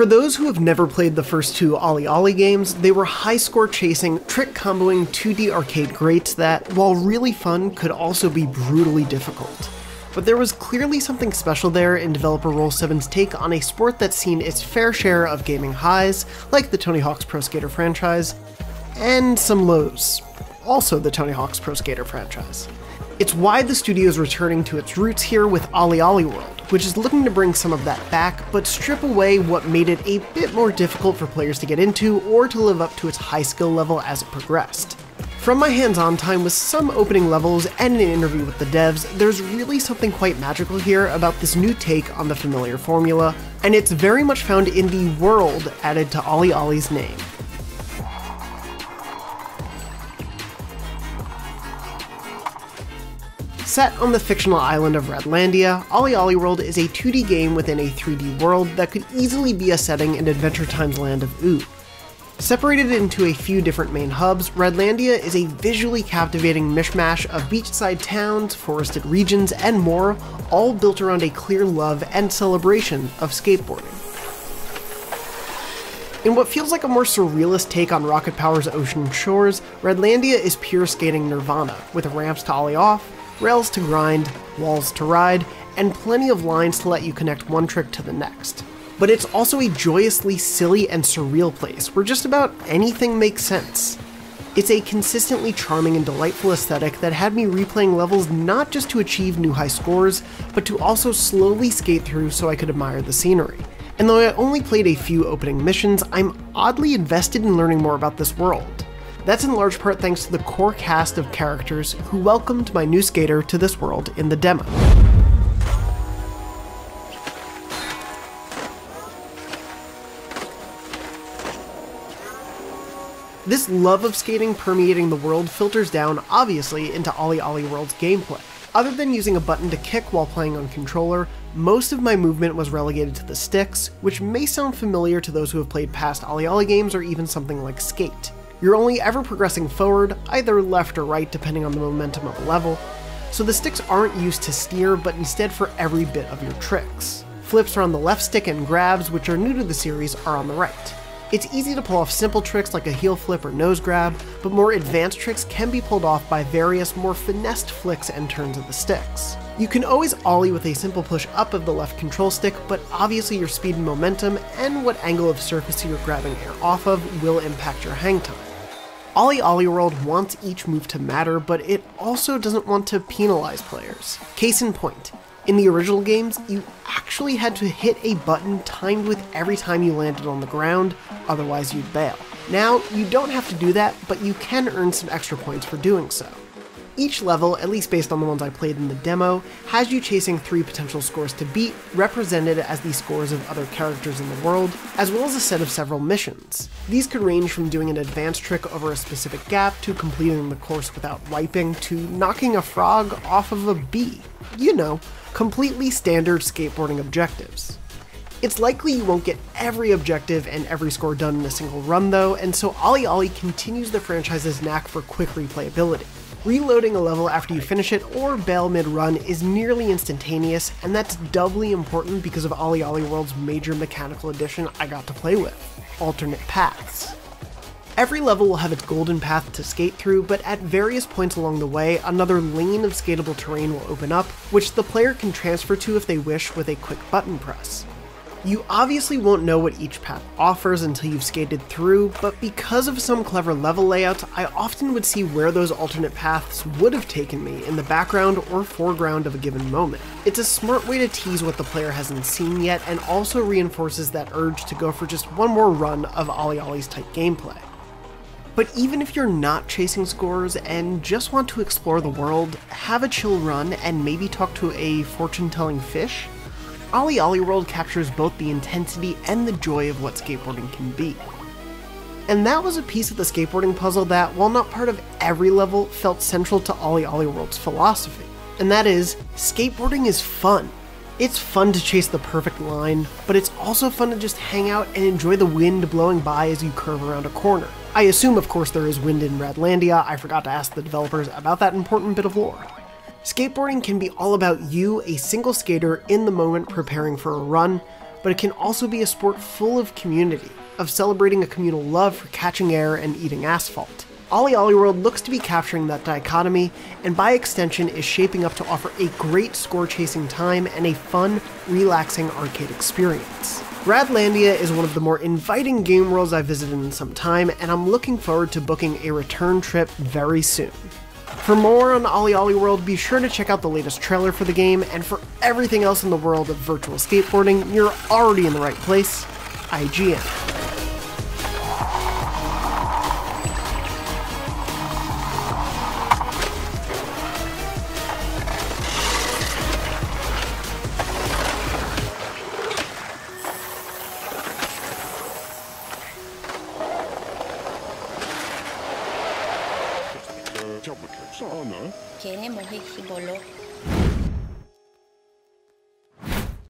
For those who have never played the first two OlliOlli games, they were high-score chasing, trick-comboing 2D arcade greats that, while really fun, could also be brutally difficult. But there was clearly something special there in developer Roll7's take on a sport that's seen its fair share of gaming highs, like the Tony Hawk's Pro Skater franchise, and some lows, also the Tony Hawk's Pro Skater franchise. It's why the studio is returning to its roots here with OlliOlli World, which is looking to bring some of that back, but strip away what made it a bit more difficult for players to get into or to live up to its high skill level as it progressed. From my hands-on time with some opening levels and an interview with the devs, there's really something quite magical here about this new take on the familiar formula, and it's very much found in the world added to OlliOlli's name. Set on the fictional island of Redlandia, OlliOlli World is a 2D game within a 3D world that could easily be a setting in Adventure Time's land of Ood. Separated into a few different main hubs, Redlandia is a visually captivating mishmash of beachside towns, forested regions, and more, all built around a clear love and celebration of skateboarding. In what feels like a more surrealist take on Rocket Power's ocean shores, Redlandia is pure skating nirvana, with ramps to ollie off, rails to grind, walls to ride, and plenty of lines to let you connect one trick to the next. But it's also a joyously silly and surreal place where just about anything makes sense. It's a consistently charming and delightful aesthetic that had me replaying levels not just to achieve new high scores, but to also slowly skate through so I could admire the scenery. And though I only played a few opening missions, I'm oddly invested in learning more about this world. That's in large part thanks to the core cast of characters who welcomed my new skater to this world in the demo. This love of skating permeating the world filters down, obviously, into OlliOlli World's gameplay. Other than using a button to kick while playing on controller, most of my movement was relegated to the sticks, which may sound familiar to those who have played past OlliOlli games or even something like Skate. You're only ever progressing forward, either left or right depending on the momentum of the level, so the sticks aren't used to steer but instead for every bit of your tricks. Flips are on the left stick and grabs, which are new to the series, are on the right. It's easy to pull off simple tricks like a heel flip or nose grab, but more advanced tricks can be pulled off by various more finessed flicks and turns of the sticks. You can always ollie with a simple push up of the left control stick, but obviously your speed and momentum and what angle of surface you're grabbing air off of will impact your hang time. OlliOlli World wants each move to matter, but it also doesn't want to penalize players. Case in point, in the original games, you actually had to hit a button timed with every time you landed on the ground, otherwise you'd bail. Now, you don't have to do that, but you can earn some extra points for doing so. Each level, at least based on the ones I played in the demo, has you chasing 3 potential scores to beat, represented as the scores of other characters in the world, as well as a set of several missions. These could range from doing an advanced trick over a specific gap, to completing the course without wiping, to knocking a frog off of a bee. You know, completely standard skateboarding objectives. It's likely you won't get every objective and every score done in a single run though, and so OlliOlli continues the franchise's knack for quick replayability. Reloading a level after you finish it or bail mid-run is nearly instantaneous, and that's doubly important because of OlliOlli World's major mechanical addition I got to play with: alternate paths. Every level will have its golden path to skate through, but at various points along the way, another lane of skatable terrain will open up, which the player can transfer to if they wish with a quick button press. You obviously won't know what each path offers until you've skated through, but because of some clever level layouts, I often would see where those alternate paths would have taken me in the background or foreground of a given moment. It's a smart way to tease what the player hasn't seen yet, and also reinforces that urge to go for just one more run of OlliOlli's type gameplay. But even if you're not chasing scores and just want to explore the world, have a chill run, and maybe talk to a fortune-telling fish, OlliOlli World captures both the intensity and the joy of what skateboarding can be. And that was a piece of the skateboarding puzzle that, while not part of every level, felt central to OlliOlli World's philosophy. And that is, skateboarding is fun. It's fun to chase the perfect line, but it's also fun to just hang out and enjoy the wind blowing by as you curve around a corner. I assume, of course, there is wind in Redlandia. I forgot to ask the developers about that important bit of lore. Skateboarding can be all about you, a single skater, in the moment preparing for a run, but it can also be a sport full of community, of celebrating a communal love for catching air and eating asphalt. OlliOlli World looks to be capturing that dichotomy, and by extension is shaping up to offer a great score-chasing time and a fun, relaxing arcade experience. Radlandia is one of the more inviting game worlds I've visited in some time, and I'm looking forward to booking a return trip very soon. For more on OlliOlli World, be sure to check out the latest trailer for the game, and for everything else in the world of virtual skateboarding, you're already in the right place, IGN. Queremos, bolo.